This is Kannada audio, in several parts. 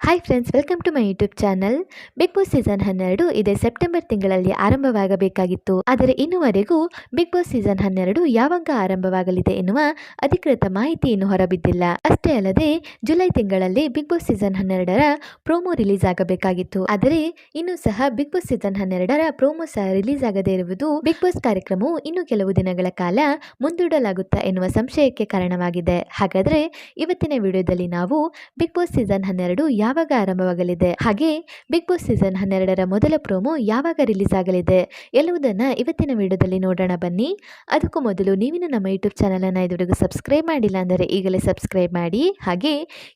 Hi friends, welcome to my YouTube channel. Bigg Boss season 12 ಇದೇ ಸೆಪ್ಟೆಂಬರ್ ತಿಂಗಳಲ್ಲಿ ಆರಂಭವಾಗಬೇಕಾಗಿತ್ತು. ಆದರೆ ಇನ್ನುವರೆಗೂ ಬಿಗ್ ಬಾಸ್ ಸೀಸನ್ 12 ಯಾವಾಗ ಆರಂಭವಾಗಲಿದೆ ಎನ್ನುವ ಅಧಿಕೃತ ಮಾಹಿತಿ ಇನ್ನೂ ಹೊರಬಿದ್ದಿಲ್ಲ. ಅಷ್ಟೇ ಅಲ್ಲದೆ ಜುಲೈ ತಿಂಗಳಲ್ಲಿ ಬಿಗ್ ಬಾಸ್ ಸೀಸನ್ 12ರ ಪ್ರೋಮೋ ರಿಲೀಸ್ ಆಗಬೇಕಾಗಿತ್ತು. ಆದರೆ ಇನ್ನೂ ಸಹ ಬಿಗ್ ಬಾಸ್ ಸೀಸನ್ 12ರ ಪ್ರೋಮೋ ಸಹ ರಿಲೀಸ್ ಆಗದೇ ಇರುವುದು ಬಿಗ್ ಬಾಸ್ ಕಾರ್ಯಕ್ರಮವು ಇನ್ನು ಕೆಲವು ದಿನಗಳ ಕಾಲ ಮುಂದೂಡಲಾಗುತ್ತಾ ಎನ್ನುವ ಸಂಶಯಕ್ಕೆ ಕಾರಣವಾಗಿದೆ. ಹಾಗಾದ್ರೆ ಇವತ್ತಿನ ವಿಡಿಯೋದಲ್ಲಿ ನಾವು ಬಿಗ್ ಬಾಸ್ ಸೀಸನ್ 12 ಯಾವಾಗ ಆರಂಭವಾಗಲಿದೆ, ಹಾಗೆ ಬಿಗ್ ಬಾಸ್ ಸೀಸನ್ 12ರ ಮೊದಲ ಪ್ರೋಮೋ ಯಾವಾಗ ರಿಲೀಸ್ ಆಗಲಿದೆ ಎಲ್ಲವುದನ್ನ ಇವತ್ತಿನ ವಿಡಿಯೋದಲ್ಲಿ ನೋಡೋಣ ಬನ್ನಿ. ಅದಕ್ಕೂ ಮೊದಲು ನೀವಿನ್ನು ನಮ್ಮ ಯೂಟ್ಯೂಬ್ ಚಾನಲ್ ಅನ್ನ ಇದುವರೆಗೂ ಸಬ್ಸ್ಕ್ರೈಬ್ ಮಾಡಿಲ್ಲ ಅಂದರೆ ಈಗಲೇ ಸಬ್ಸ್ಕ್ರೈಬ್ ಮಾಡಿ. ಹಾಗೆ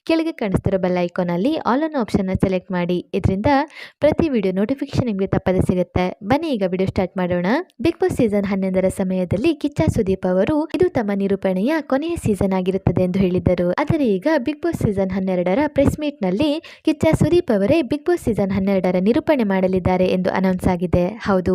ಕೆಳಗೆ ಕಾಣಿಸ್ತಿರೋ ಬೆಲ್ ಐಕಾನ್ ಅಲ್ಲಿ ಆಲ್ ಅನ್ನೋ ಆಪ್ಷನ್ ಸೆಲೆಕ್ಟ್ ಮಾಡಿ. ಇದರಿಂದ ಪ್ರತಿ ವಿಡಿಯೋ ನೋಟಿಫಿಕೇಶನ್ ನಿಮಗೆ ತಪ್ಪದೆ ಸಿಗುತ್ತೆ. ಬನ್ನಿ ಈಗ ವಿಡಿಯೋ ಸ್ಟಾರ್ಟ್ ಮಾಡೋಣ. ಬಿಗ್ ಬಾಸ್ ಸೀಸನ್ 11ರ ಸಮಯದಲ್ಲಿ ಕಿಚ್ಚ ಸುದೀಪ್ ಅವರು ಇದು ತಮ್ಮ ನಿರೂಪಣೆಯ ಕೊನೆಯ ಸೀಸನ್ ಆಗಿರುತ್ತದೆ ಎಂದು ಹೇಳಿದ್ದರು. ಆದರೆ ಈಗ ಬಿಗ್ ಬಾಸ್ ಸೀಸನ್ 12ರ ಪ್ರೆಸ್ ಮೀಟ್ ನಲ್ಲಿ ಕಿಚ್ಚ ಸುದೀಪ್ ಅವರೇ ಬಿಗ್ ಬಾಸ್ ಸೀಸನ್ 12ರ ನಿರೂಪಣೆ ಮಾಡಲಿದ್ದಾರೆ ಎಂದು ಅನೌನ್ಸ್ ಆಗಿದೆ. ಹೌದು,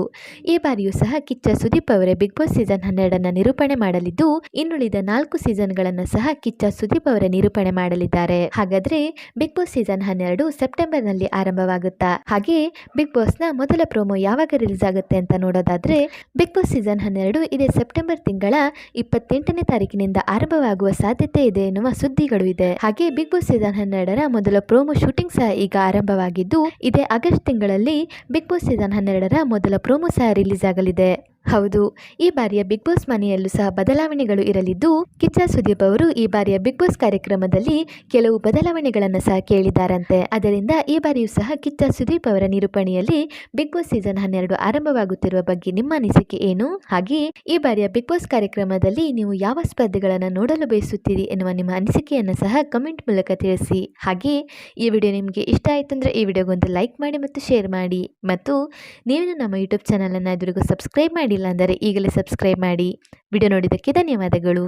ಈ ಬಾರಿಯೂ ಸಹ ಕಿಚ್ಚ ಸುದೀಪ್ ಅವರೇ ಬಿಗ್ ಬಾಸ್ ಸೀಸನ್ 12ನ ನಿರೂಪಣೆ ಮಾಡಲಿದ್ದು, ಇನ್ನುಳಿದ 4 ಸೀಸನ್ಗಳನ್ನು ಸಹ ಕಿಚ್ಚ ಸುದೀಪ್ ಅವರೇ ನಿರೂಪಣೆ ಮಾಡಲಿದ್ದಾರೆ. ಹಾಗಾದ್ರೆ ಬಿಗ್ ಬಾಸ್ ಸೀಸನ್ 12 ಸೆಪ್ಟೆಂಬರ್ ನಲ್ಲಿ ಆರಂಭವಾಗುತ್ತಾ? ಹಾಗೆ ಬಿಗ್ ಬಾಸ್ ನ ಮೊದಲ ಪ್ರೋಮೋ ಯಾವಾಗ ರಿಲೀಸ್ ಆಗುತ್ತೆ ಅಂತ ನೋಡೋದಾದ್ರೆ, ಬಿಗ್ ಬಾಸ್ ಸೀಸನ್ 12 ಇದೇ ಸೆಪ್ಟೆಂಬರ್ ತಿಂಗಳ 28ನೇ ತಾರೀಕಿನಿಂದ ಆರಂಭವಾಗುವ ಸಾಧ್ಯತೆ ಇದೆ ಎನ್ನುವ ಸುದ್ದಿಗಳು ಇದೆ. ಹಾಗೆ ಬಿಗ್ ಬಾಸ್ ಸೀಸನ್ 12ರ ಮೊದಲ ಪ್ರೋಮೋ ಶೂಟಿಂಗ್ ಸಹ ಈಗ ಆರಂಭವಾಗಿದ್ದು, ಇದೇ ಆಗಸ್ಟ್ ತಿಂಗಳಲ್ಲಿ ಬಿಗ್ ಬಾಸ್ ಸೀಸನ್ 12ರ ಮೊದಲ ಪ್ರೋಮೋ ಸಹ ರಿಲೀಸ್ ಆಗಲಿದೆ. ಹೌದು, ಈ ಬಾರಿಯ ಬಿಗ್ ಬಾಸ್ ಮನೆಯಲ್ಲೂ ಸಹ ಬದಲಾವಣೆಗಳು ಇರಲಿದ್ದು, ಕಿಚ್ಚ ಸುದೀಪ್ ಅವರು ಈ ಬಾರಿಯ ಬಿಗ್ ಬಾಸ್ ಕಾರ್ಯಕ್ರಮದಲ್ಲಿ ಕೆಲವು ಬದಲಾವಣೆಗಳನ್ನು ಸಹ ಕೇಳಿದ್ದಾರಂತೆ. ಅದರಿಂದ ಈ ಬಾರಿಯೂ ಸಹ ಕಿಚ್ಚ ಸುದೀಪ್ ಅವರ ನಿರೂಪಣೆಯಲ್ಲಿ ಬಿಗ್ ಬಾಸ್ ಸೀಸನ್ 12 ಆರಂಭವಾಗುತ್ತಿರುವ ಬಗ್ಗೆ ನಿಮ್ಮ ಅನಿಸಿಕೆ ಏನು? ಹಾಗೆ ಈ ಬಾರಿಯ ಬಿಗ್ ಬಾಸ್ ಕಾರ್ಯಕ್ರಮದಲ್ಲಿ ನೀವು ಯಾವ ಸ್ಪರ್ಧೆಗಳನ್ನು ನೋಡಲು ಬಯಸುತ್ತೀರಿ ಎನ್ನುವ ನಿಮ್ಮ ಅನಿಸಿಕೆಯನ್ನು ಸಹ ಕಮೆಂಟ್ ಮೂಲಕ ತಿಳಿಸಿ. ಹಾಗೆ ಈ ವಿಡಿಯೋ ನಿಮಗೆ ಇಷ್ಟ ಆಯಿತು ಅಂದರೆ ಈ ವಿಡಿಯೋಗೊಂದು ಲೈಕ್ ಮಾಡಿ ಮತ್ತು ಶೇರ್ ಮಾಡಿ. ಮತ್ತು ನೀವೇನು ನಮ್ಮ ಯೂಟ್ಯೂಬ್ ಚಾನಲ್ ಅನ್ನು ಇದುವರೆಗೂ ಸಬ್ಸ್ಕ್ರೈಬ್ ಮಾಡಿಲ್ಲ ಅಂದರೆ ಈಗಲೇ ಸಬ್ಸ್ಕ್ರೈಬ್ ಮಾಡಿ. ವಿಡಿಯೋ ನೋಡಿದ್ದಕ್ಕೆ ಧನ್ಯವಾದಗಳು.